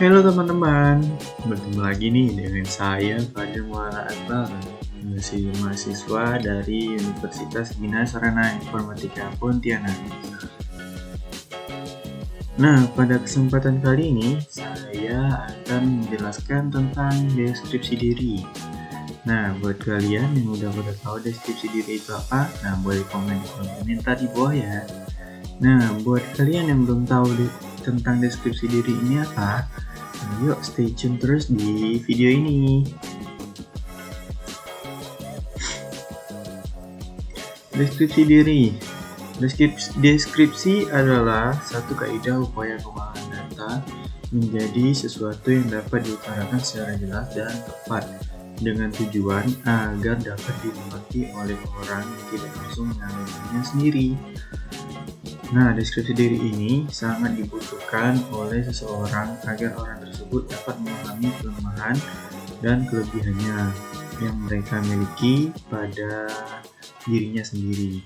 Halo teman-teman, bertemu lagi nih dengan saya Fadil Muara Akbar, masih mahasiswa dari Universitas Bina Sarana Informatika Pontianak. Nah, pada kesempatan kali ini saya akan menjelaskan tentang deskripsi diri. Nah, buat kalian yang udah tahu deskripsi diri itu apa, nah boleh komen di kolom komentar di bawah ya. Nah, buat kalian yang belum tahu tentang deskripsi diri ini apa, yuk stay tune terus di video ini. Deskripsi diri. Deskripsi adalah satu kaidah upaya pengolahan data menjadi sesuatu yang dapat diutarakan secara jelas dan tepat dengan tujuan agar dapat dimengerti oleh orang yang tidak langsung mengalaminya sendiri. Nah, deskripsi diri ini sangat dibutuhkan oleh seseorang agar orang tersebut dapat memahami kelemahan dan kelebihannya yang mereka miliki pada dirinya sendiri.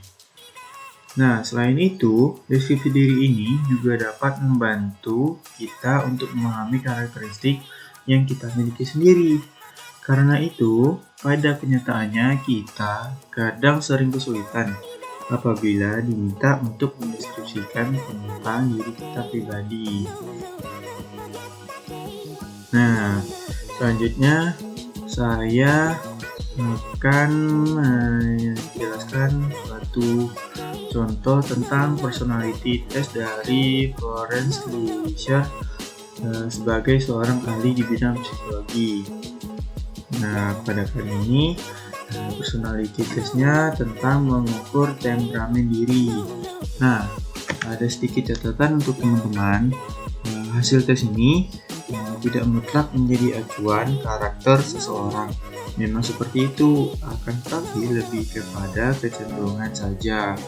Nah, selain itu, deskripsi diri ini juga dapat membantu kita untuk memahami karakteristik yang kita miliki sendiri. Karena itu, pada kenyataannya kita kadang sering kesulitan apabila diminta untuk mendeskripsikan tentang diri kita pribadi. Nah, selanjutnya saya akan menjelaskan suatu contoh tentang personality test dari Florence Leisure sebagai seorang ahli di bidang psikologi. Nah, pada kali ini personality testnya tentang mengukur temperamen diri. Nah, ada sedikit catatan untuk teman-teman. Hasil tes ini tidak mutlak menjadi acuan karakter seseorang. Memang seperti itu, akan tetapi lebih kepada kecenderungan saja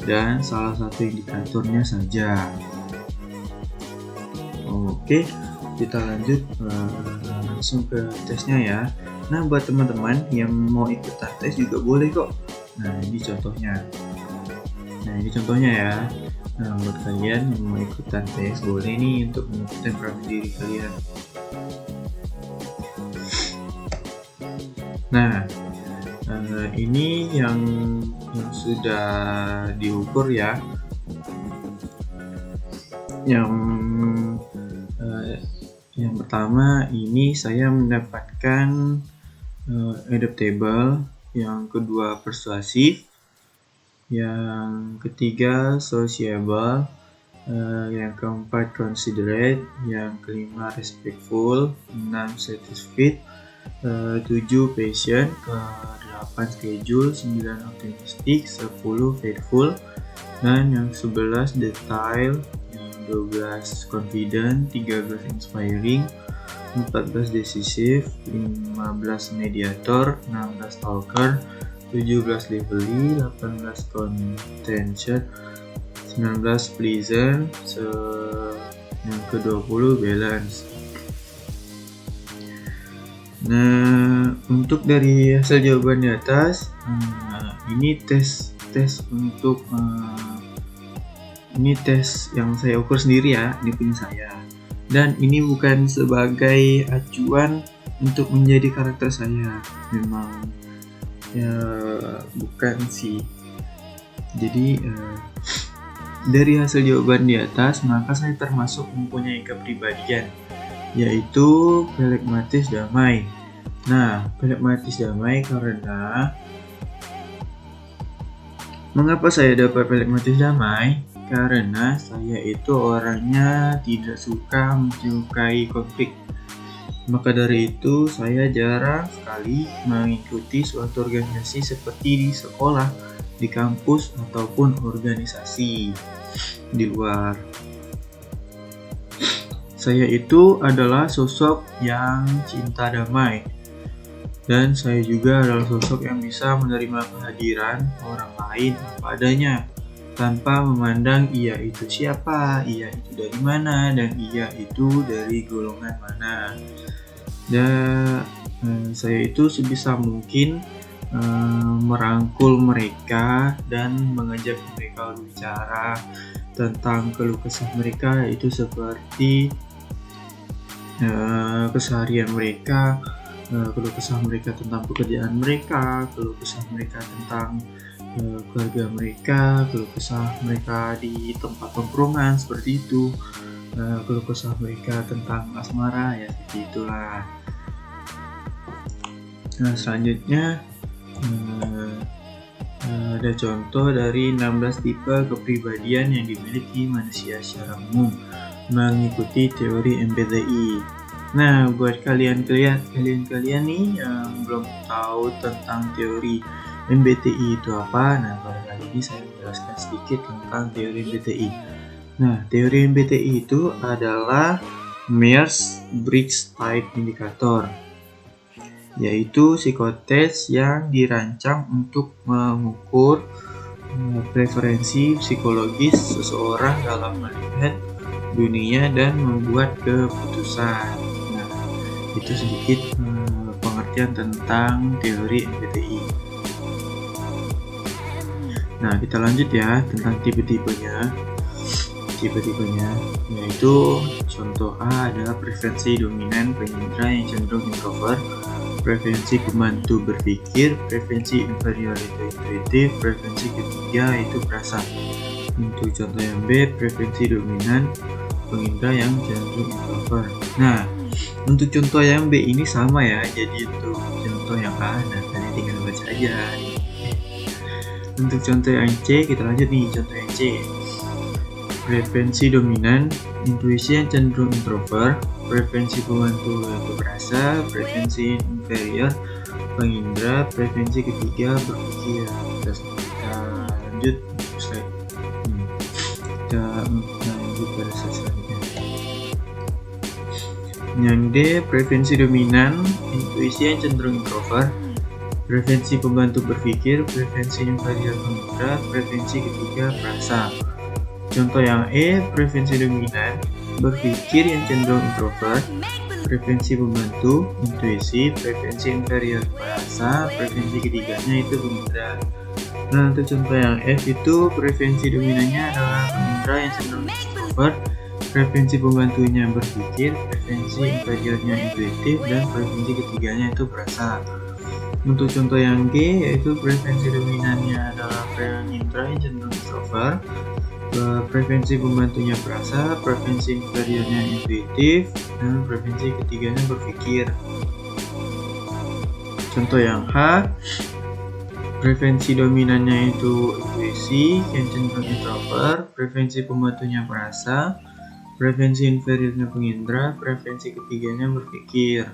dan salah satu indikatornya saja. Oke, kita lanjut langsung ke tesnya ya. Nah, buat teman-teman yang mau ikutan tes juga boleh kok. Nah, ini contohnya. Ya. Nah, buat kalian yang mau ikutan tes boleh nih untuk mengukur temperamen diri kalian. Nah, ini yang sudah diukur ya. Yang pertama ini saya mendapatkan adaptable, yang kedua persuasif, yang ketiga sociable, yang keempat considerate, yang kelima respectful, 6 satisfied, 7 patient, ke-8 schedule, 9 optimistic, 10 faithful, dan yang 11 detail, yang 12 confident, 13 inspiring, 14 decisive, 15 mediator, 16 talker, 17 lively, 18 contentious, 19 pleasant, yang ke-20 balance. Nah, untuk dari hasil jawaban di atas, ini tes untuk ini tes yang saya ukur sendiri ya, ini punya saya. Dan ini bukan sebagai acuan untuk menjadi karakter saya, memang ya bukan sih. Jadi dari hasil jawaban di atas, maka saya termasuk mempunyai kepribadian, yaitu phlegmatis damai. Nah, phlegmatis damai karena mengapa saya dapat phlegmatis damai? Karena saya itu orangnya tidak suka menyukai konflik. Maka dari itu saya jarang sekali mengikuti suatu organisasi seperti di sekolah, di kampus, ataupun organisasi di luar. Saya itu adalah sosok yang cinta damai, dan saya juga adalah sosok yang bisa menerima kehadiran orang lain apa adanya, tanpa memandang ia itu siapa, ia itu dari mana, dan ia itu dari golongan mana. Dan saya itu sebisa mungkin merangkul mereka dan mengajak mereka berbicara tentang keluh kesah mereka, itu seperti keseharian mereka, keluh kesah mereka tentang pekerjaan mereka, keluh kesah mereka tentang keluarga mereka, keluh kesah mereka di tempat tongkrongan seperti itu, keluh kesah mereka tentang asmara, ya seperti itulah. Nah, selanjutnya ada contoh dari 16 tipe kepribadian yang dimiliki manusia secara umum mengikuti teori MBTI. Nah, buat kalian nih yang belum tahu tentang teori MBTI itu apa, nah pada kali ini saya menjelaskan sedikit tentang teori MBTI. Nah, teori MBTI itu adalah Myers-Briggs Type Indicator, yaitu psikotes yang dirancang untuk mengukur preferensi psikologis seseorang dalam melihat dunia dan membuat keputusan. Nah, itu sedikit pengertian tentang teori MBTI. Nah, kita lanjut ya tentang tipe-tipenya. Yaitu contoh A adalah preferensi dominan penyindra yang cenderung introvert, preferensi pembantu berpikir, preferensi inferior itu intuitif, preferensi ketiga itu perasa. Untuk contoh yang B, preferensi dominan pengindra yang cenderung introvert. Nah, untuk contoh yang B ini sama ya, jadi untuk contoh yang A, nah kalian tinggal baca aja. Untuk contoh yang C, kita lanjut nih, contoh yang C. Preferensi dominan, intuisi yang cenderung introvert, preferensi pembantu itu perasa, preferensi inferior pengindra, preferensi ketiga berpikir. Kita lanjut slide. Kita lanjut pada slide selanjutnya. Yang D, preferensi dominan, intuisi yang cenderung introvert, preferensi pembantu berpikir, preferensi inferior pengindra, preferensi ketiga perasa. Contoh yang E, preferensi dominan, berpikir yang cenderung introvert, preferensi pembantu, intuisi, preferensi inferior perasa, preferensi ketiganya itu pengindra. Nah, untuk contoh yang F itu preferensi dominannya adalah pengindra yang cenderung introvert, preferensi pembantunya berpikir, preferensi inferiornya intuitif, dan preferensi ketiganya itu perasa. Untuk contoh yang G yaitu preferensi dominannya adalah pengindra yang cenderung introvert, preferensi pembantunya perasa, preferensi inferiornya intuitif, dan preferensi ketiganya berpikir. Contoh yang H, preferensi dominannya itu intuisi yang cenderung introvert, preferensi pembantunya perasa, preferensi inferiornya pengindra, preferensi ketiganya berpikir.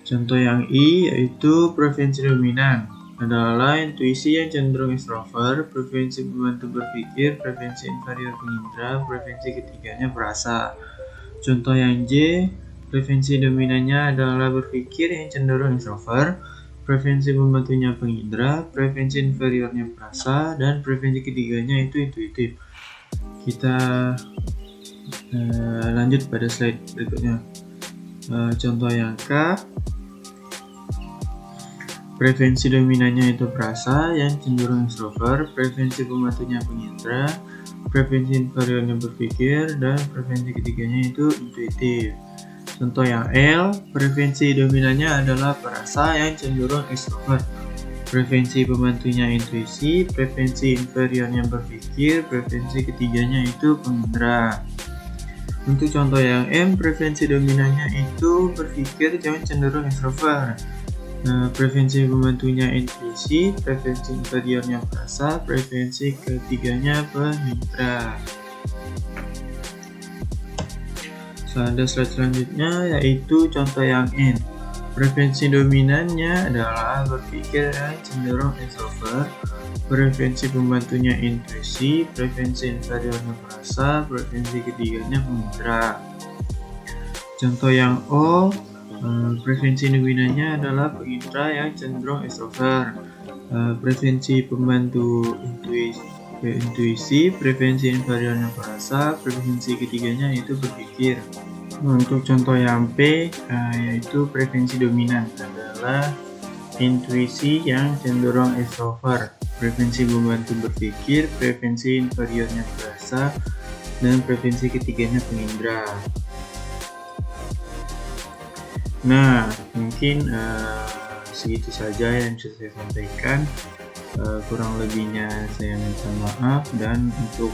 Contoh yang I yaitu preferensi dominan adalah intuisi yang cenderung extrovert, preferensi pembantu berpikir, preferensi inferior pengindra, preferensi ketiganya perasa. Contoh yang J, preferensi dominannya adalah berpikir yang cenderung extrovert, preferensi pembantunya pengindra, preferensi inferiornya perasa, dan preferensi ketiganya itu intuitif. Kita lanjut pada slide berikutnya. Contoh yang K, preferensi dominannya itu perasa yang cenderung extrovert, preferensi pembantunya pengindra, preferensi inferiornya berpikir, dan preferensi ketiganya itu intuitif. Contoh yang L, preferensi dominannya adalah perasa yang cenderung extrovert, preferensi pembantunya intuisi, preferensi inferiornya berpikir, preferensi ketiganya itu pengindra. Untuk contoh yang M, preferensi dominannya itu berpikir yang cenderung extrovert, preferensi pembantunya intuisi, preferensi inferiornya perasa, preferensi ketiganya pengindra. Ada slide selanjutnya yaitu contoh yang N. Preferensi dominannya adalah berpikir yang cenderung extrovert, preferensi pembantunya intuisi, preferensi inferiornya perasa, preferensi ketiganya pengindra. Contoh yang O, preferensi dominannya adalah pengindra yang cenderung extrovert, preferensi pembantu intuisi, preferensi inferiornya perasa, preferensi ketiganya itu berpikir. Untuk contoh yang P, yaitu preferensi dominan adalah intuisi yang cenderung extrovert, preferensi pembantu berpikir, preferensi inferiornya perasa, dan preferensi ketiganya pengindra. Nah, mungkin segitu saja yang bisa saya sampaikan. Kurang lebihnya saya minta maaf, dan untuk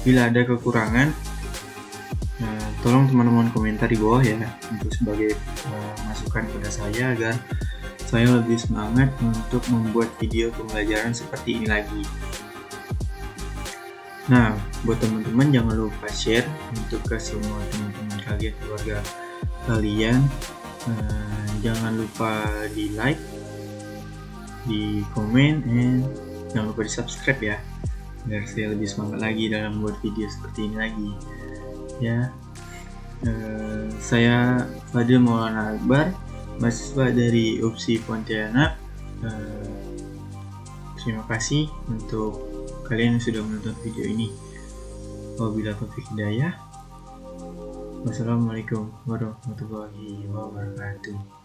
bila ada kekurangan, tolong teman-teman komentar di bawah ya, untuk sebagai masukan pada saya agar saya lebih semangat untuk membuat video pembelajaran seperti ini lagi. Nah, buat teman-teman jangan lupa share untuk ke semua teman-teman kalian, keluarga kalian. Jangan lupa di like, di komen, dan jangan lupa di subscribe ya, agar saya lebih semangat lagi dalam membuat video seperti ini lagi ya. Saya Fadil Maulana Akbar, mahasiswa dari UPSI Pontianak. Terima kasih untuk kalian yang sudah menonton video ini. Wabillahi taufiq hidayah. Wassalamualaikum warahmatullahi wabarakatuh.